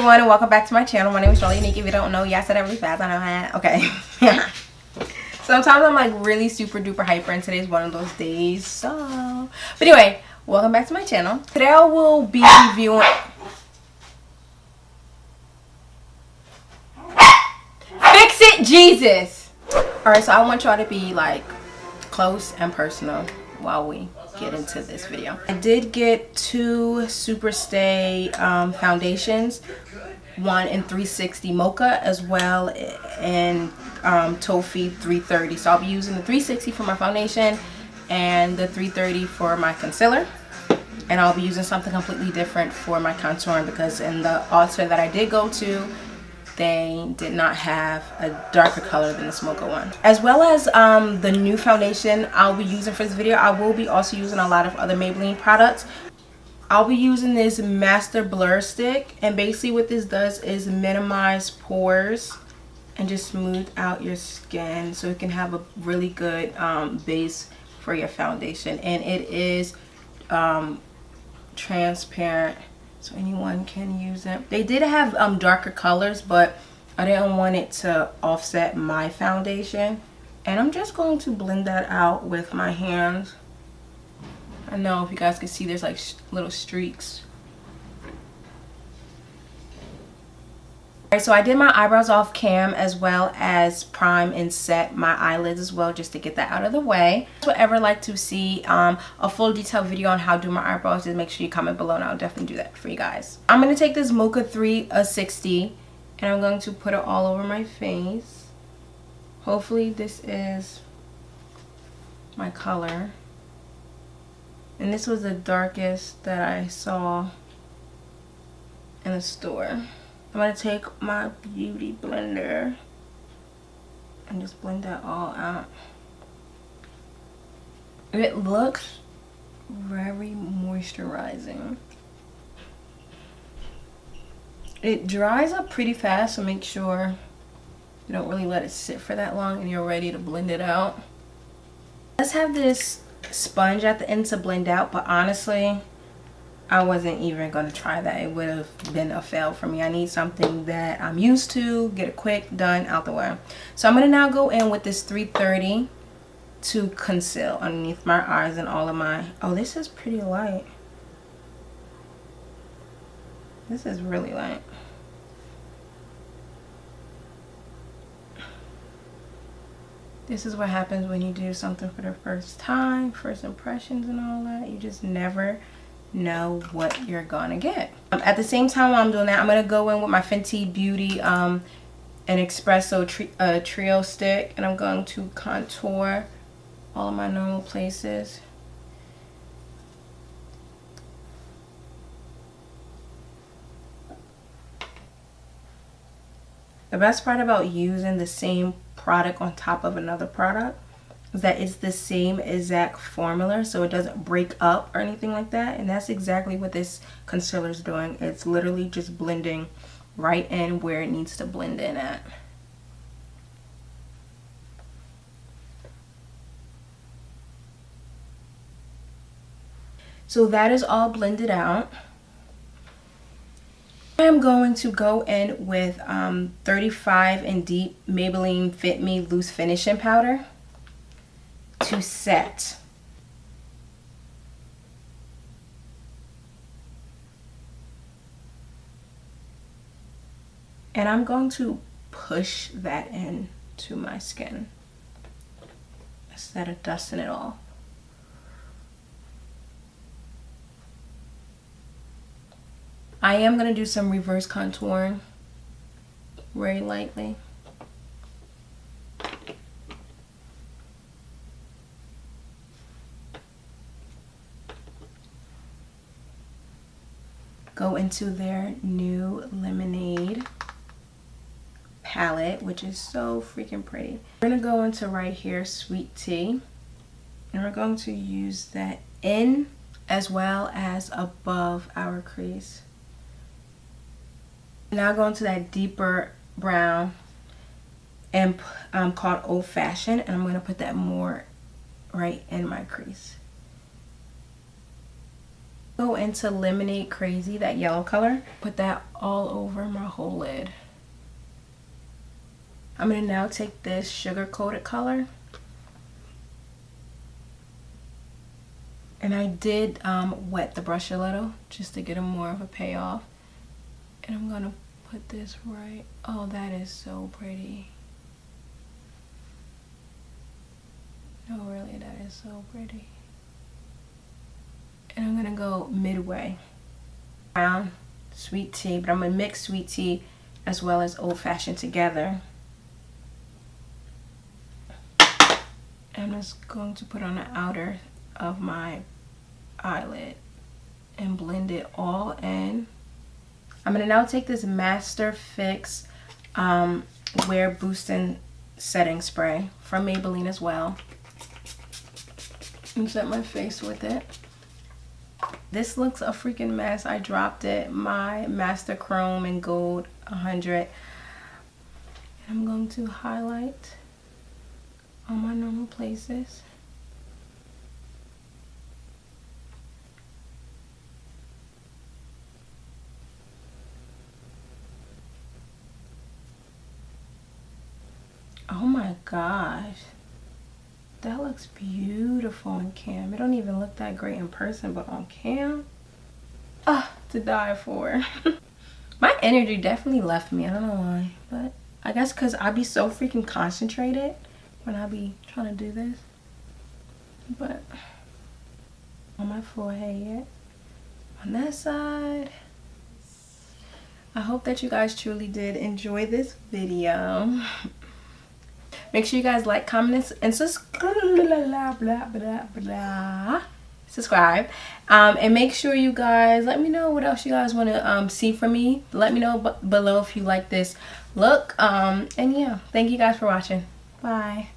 everyone, and welcome back to my channel. My name is Charlie Unique. If you don't know, yeah, I said that really fast. I know how. Okay. Sometimes I'm like really super duper hyper, and today's one of those days. So, but anyway, welcome back to my channel. Today I will be reviewing. Fix it, Jesus. All right, so I want y'all to be like close and personal while we get into this video. I did get two SuperStay foundations, one in 360 Mocha as well in Toffee 330. So I'll be using the 360 for my foundation and the 330 for my concealer, and I'll be using something completely different for my contouring because in the Ulta that I did go to, they did not have a darker color than this Mocha one. As well as the new foundation I'll be using for this video, I will be also using a lot of other Maybelline products. I'll be using this Master Blur Stick, and basically what this does is minimize pores and just smooth out your skin so it can have a really good base for your foundation. And it is transparent, so anyone can use it. They did have darker colors, but I didn't want it to offset my foundation. And I'm just going to blend that out with my hands. I know if you guys can see, there's like little streaks. Alright, so I did my eyebrows off cam as well as prime and set my eyelids as well, just to get that out of the way. If you ever like to see a full detailed video on how to do my eyebrows, just make sure you comment below and I'll definitely do that for you guys. I'm going to take this Mocha 360 and I'm going to put it all over my face. Hopefully this is my color. And this was the darkest that I saw in the store. I'm going to take my beauty blender and just blend that all out. It looks very moisturizing. It dries up pretty fast, so make sure you don't really let it sit for that long and you're ready to blend it out. Let's have this sponge at the end to blend out, but honestly I wasn't even going to try that. It would have been a fail for me. I need something that I'm used to, get it quick, done, out the way. So I'm going to now go in with this 330 to conceal underneath my eyes and all of my... Oh, this is pretty light. This is really light. This is what happens when you do something for the first time, first impressions and all that. You just never know what you're gonna get. At the same time while I'm doing that, I'm gonna go in with my Fenty Beauty an Espresso Trio stick, and I'm going to contour all of my normal places. The best part about using the same product on top of another product is that it's the same exact formula, so it doesn't break up or anything like that. And that's exactly what this concealer is doing. It's literally just blending right in where it needs to blend in at. So that is all blended out. I'm going to go in with 35 in Deep Maybelline Fit Me Loose Finishing Powder to set. And I'm going to push that into my skin instead of dusting it off. I am going to do some reverse contouring very lightly. Go into their new Lemonade palette, which is so freaking pretty. We're going to go into right here, Sweet Tea, and we're going to use that in as well as above our crease. Now go into that deeper brown and called Old Fashioned, and I'm going to put that more right in my crease. go into Lemonade Crazy, that yellow color. Put that all over my whole lid. I'm going to now take this sugar coated color. And I did wet the brush a little just to get a more of a payoff. And I'm going to put this right. Oh, that is so pretty. No, really, that is so pretty. And I'm going to go midway. Brown, sweet tea, but I'm going to mix sweet tea as well as old fashioned together. I'm just going to put on the outer of my eyelid and blend it all in. I'm going to now take this Master Fix Wear Boosting Setting Spray from Maybelline as well and set my face with it. This looks a freaking mess. I dropped it. My Master Chrome in Gold 100. And I'm going to highlight on my normal places. Oh my gosh, that looks beautiful on cam. It don't even look that great in person, but on cam, to die for. My energy definitely left me. I don't know why, but I guess because I be so freaking concentrated when I be trying to do this. But on my forehead, on that side. I hope that you guys truly did enjoy this video. Make sure you guys like, comment, and subscribe. And make sure you guys let me know what else you guys want to see from me. Let me know below if you like this look. And yeah, thank you guys for watching. Bye.